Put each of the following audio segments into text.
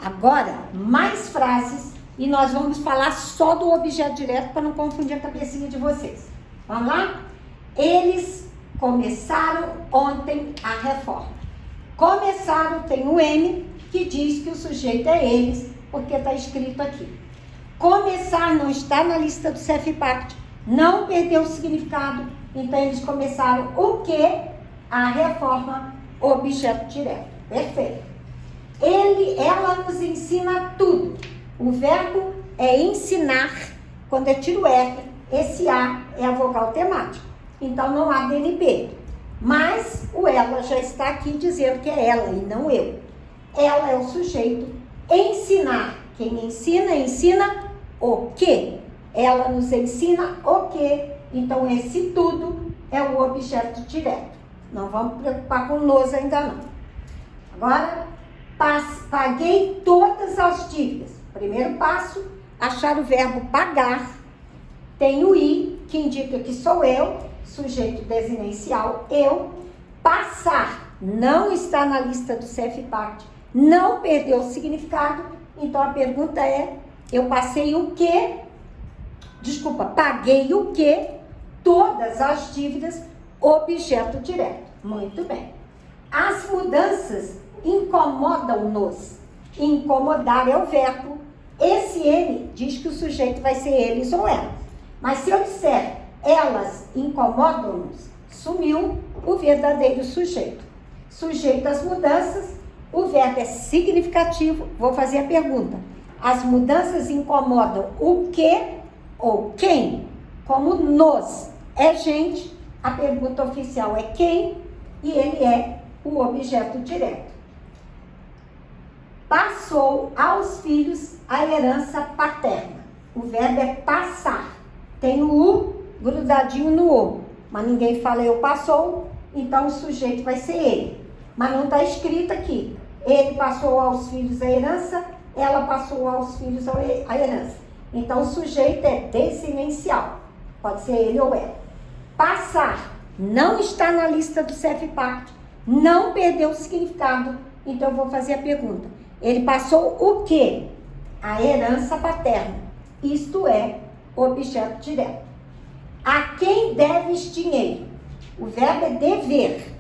Agora, mais frases e nós vamos falar só do objeto direto para não confundir a cabecinha de vocês. Vamos lá? Eles começaram ontem a reforma. Começaram tem o M, que diz que o sujeito é eles, porque está escrito aqui. Começar não está na lista do CEFIPACT, não perdeu o significado, então eles começaram o quê? A reforma, objeto direto. Perfeito. Ela nos ensina tudo. O verbo é ensinar, quando eu tiro R, esse A é a vogal temática. Então não há DNP. Mas o ela já está aqui dizendo que é ela e não eu. Ela é o sujeito. Ensinar. Quem ensina, ensina o quê? Ela nos ensina o quê? Então esse tudo é o objeto direto. Não vamos preocupar com nos ainda não. Agora, paguei todas as dívidas. Primeiro passo, achar o verbo pagar. Tem o I, que indica que sou eu, sujeito desinencial, eu. Passar não está na lista do CEFIPACT, não perdeu o significado. Então a pergunta é, eu passei o quê? Desculpa, paguei o quê? Todas as dívidas, objeto direto. Muito bem. As mudanças incomodam-nos. Incomodar é o verbo. Esse ele diz que o sujeito vai ser eles ou elas. Mas se eu disser elas incomodam-nos, sumiu o verdadeiro sujeito. Sujeito às mudanças, o verbo é significativo. Vou fazer a pergunta. As mudanças incomodam o que ou quem? Como nos é gente, a pergunta oficial é quem e ele é o objeto direto. Passou aos filhos a herança paterna. O verbo é passar. Tem o U grudadinho no O. Mas ninguém fala eu passou, então o sujeito vai ser ele. Mas não está escrito aqui. Ele passou aos filhos a herança, ela passou aos filhos a herança. Então o sujeito é desinencial. Pode ser ele ou ela. Passar não está na lista do CEFIPACT. Não perdeu o significado. Então eu vou fazer a pergunta. Ele passou o quê? A herança paterna. Isto é objeto direto. A quem deves dinheiro? O verbo é dever.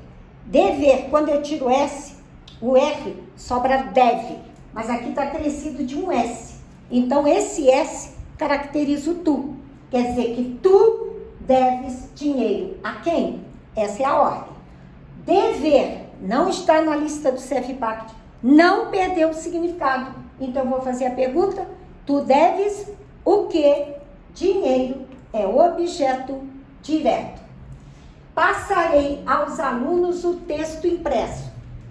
Dever, quando eu tiro S, o R sobra deve. Mas aqui está acrescido de um S. Então esse S caracteriza o tu. Quer dizer que tu deves dinheiro. A quem? Essa é a ordem. Dever não está na lista do CEFIPACT. Não perdeu o significado. Então eu vou fazer a pergunta. Tu deves o quê? Dinheiro é o objeto direto. Passarei aos alunos o texto impresso.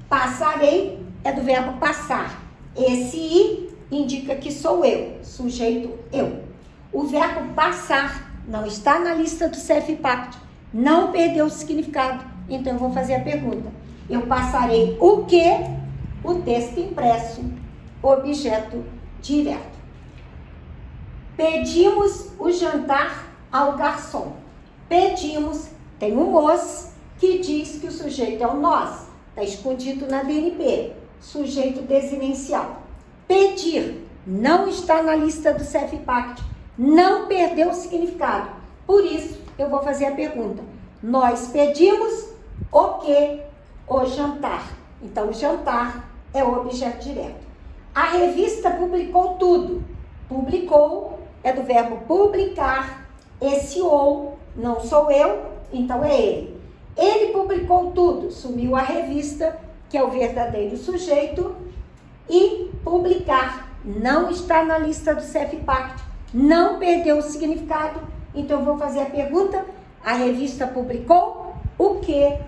Passarei é do verbo passar. Esse I indica que sou eu, sujeito eu. O verbo passar não está na lista do CEFIPACT. Não perdeu o significado. Então eu vou fazer a pergunta. Eu passarei o quê? O texto impresso, objeto direto. Pedimos o jantar ao garçom. Pedimos, tem um os que diz que o sujeito é o nós. Está escondido na DNP. Sujeito desinencial. Pedir não está na lista do CEFIPACT. Não perdeu o significado. Por isso, eu vou fazer a pergunta. Nós pedimos o quê? O jantar. Então, jantar é o objeto direto. A revista publicou tudo. Publicou é do verbo publicar. Esse ou não sou eu, então é ele. Ele publicou tudo. Sumiu a revista, que é o verdadeiro sujeito. E publicar não está na lista do CEFIPACT. Não perdeu o significado. Então eu vou fazer a pergunta. A revista publicou o quê?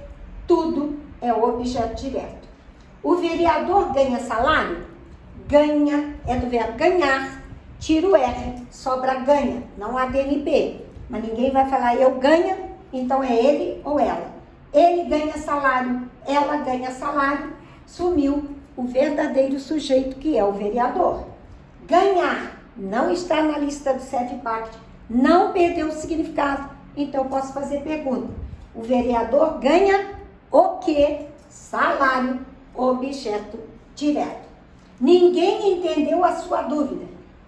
Tudo é o objeto direto. O vereador ganha salário? Ganha é do verbo ganhar. Tira o R, sobra ganha. Não há DNP. Mas ninguém vai falar eu ganha, então é ele ou ela. Ele ganha salário, ela ganha salário. Sumiu o verdadeiro sujeito que é o vereador. Ganhar não está na lista do CEFIPACT. Não perdeu o significado. Então eu posso fazer pergunta. O vereador ganha o quê? Salário, objeto direto. Ninguém entendeu a sua dúvida.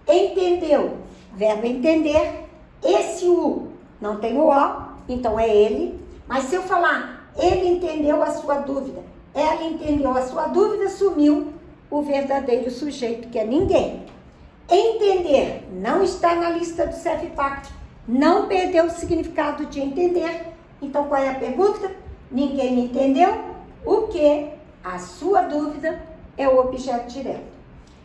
Entendeu, verbo entender. Esse o não tem o ó, então é ele. Mas se eu falar, ele entendeu a sua dúvida, ela entendeu a sua dúvida, sumiu o verdadeiro sujeito, que é ninguém. Entender não está na lista do CEFIPACT, não perdeu o significado de entender. Então, qual é a pergunta? Ninguém entendeu o que? A sua dúvida é o objeto direto.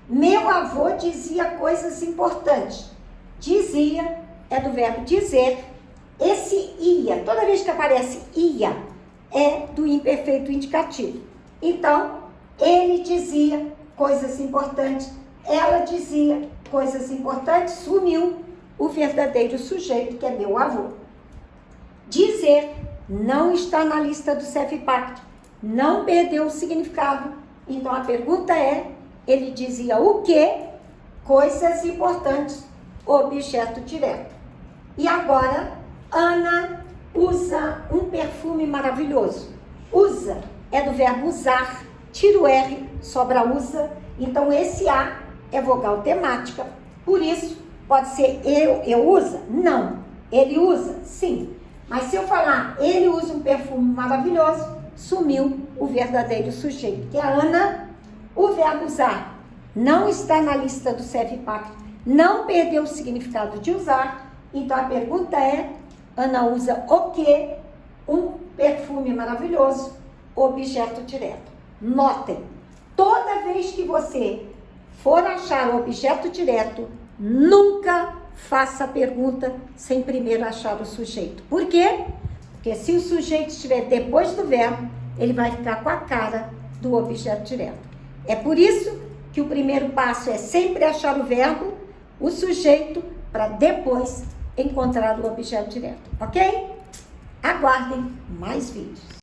Meu avô dizia coisas importantes. Dizia é do verbo dizer. Esse ia, toda vez que aparece ia, é do imperfeito indicativo. Então, ele dizia coisas importantes, ela dizia coisas importantes, sumiu o verdadeiro sujeito, que é meu avô. Dizer não está na lista do CEFIPACT, não perdeu o significado. Então, a pergunta é, ele dizia o quê? Coisas importantes, objeto direto. E agora, Ana usa um perfume maravilhoso. Usa é do verbo usar, tira o R, sobra usa. Então, esse A é vogal temática. Por isso, pode ser eu usa? Não. Ele usa? Sim. Mas se eu falar, ele usa um perfume maravilhoso, sumiu o verdadeiro sujeito, que é Ana. O verbo usar não está na lista do CEFIPACT, não perdeu o significado de usar. Então, a pergunta é, Ana usa o quê? Um perfume maravilhoso, objeto direto. Notem, toda vez que você for achar o objeto direto, nunca faça a pergunta sem primeiro achar o sujeito. Por quê? Porque se o sujeito estiver depois do verbo, ele vai ficar com a cara do objeto direto. É por isso que o primeiro passo é sempre achar o verbo, o sujeito, para depois encontrar o objeto direto, ok? Aguardem mais vídeos.